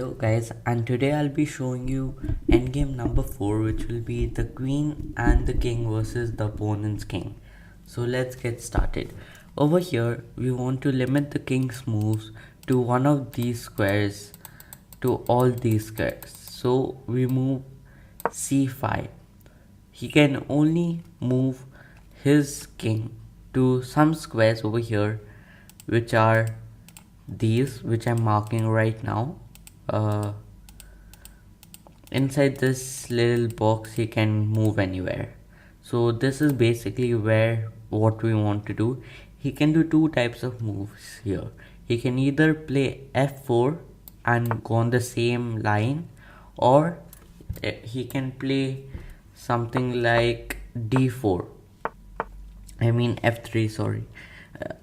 Hello guys, and today I'll be showing you endgame number 4, which will be the queen and the king versus the opponent's king. So let's get started. Over here we want to limit the king's moves to one of these squares, to all these squares. So we move c5. He can only move his king to some squares over here, which are these, which I'm marking right now. Inside this little box he can move anywhere. So this is basically what we want to do. He can do two types of moves here. He can either play f4 and go on the same line, or he can play something like d4, I mean f3, sorry,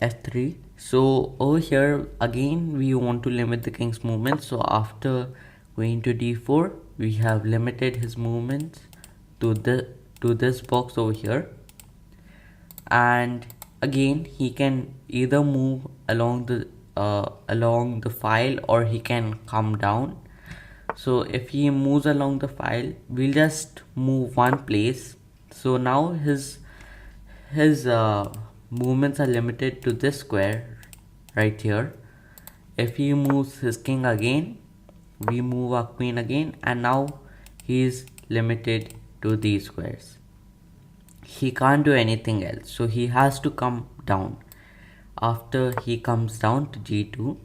f3. So over here again we want to limit the king's movement. So after going to d4, we have limited his movements to this box over here. And again he can either move along the file, or he can come down. So if he moves along the file, we'll just move one place. So now his movements are limited to this square right here. If he moves his king again, we move our queen again, and now he is limited to these squares. He can't do anything else, so he has to come down. After he comes down to g2,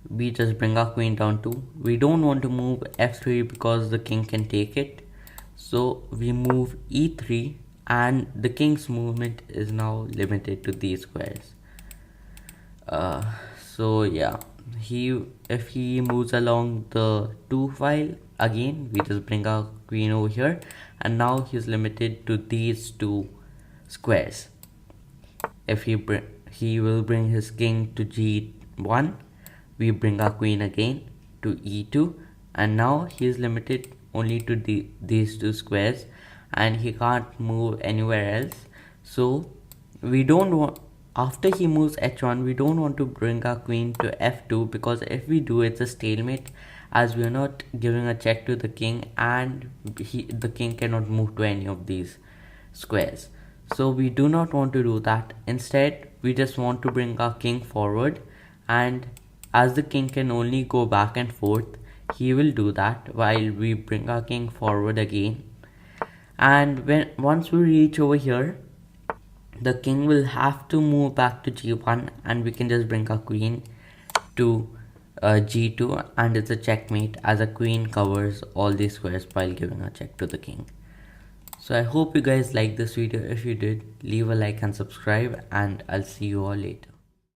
we just bring our queen down too. We don't want to move f3 because the king can take it, so we move e3, and the king's movement is now limited to these squares. So yeah, if he moves along the 2 file, again we just bring our queen over here, and now he's limited to these two squares. If he will bring his king to g1, we bring our queen again to e2, and now he is limited only to these two squares, and he can't move anywhere else. So we don't want, after he moves h1, we don't want to bring our queen to f2, because if we do, it's a stalemate, as we are not giving a check to the king, and the king cannot move to any of these squares. So we do not want to do that. Instead, we just want to bring our king forward, and as the king can only go back and forth, he will do that while we bring our king forward again. And once we reach over here, the king will have to move back to g1, and we can just bring our queen to g2, and it's a checkmate, as a queen covers all these squares while giving a check to the king. So I hope you guys liked this video. If you did, leave a like and subscribe, and I'll see you all later.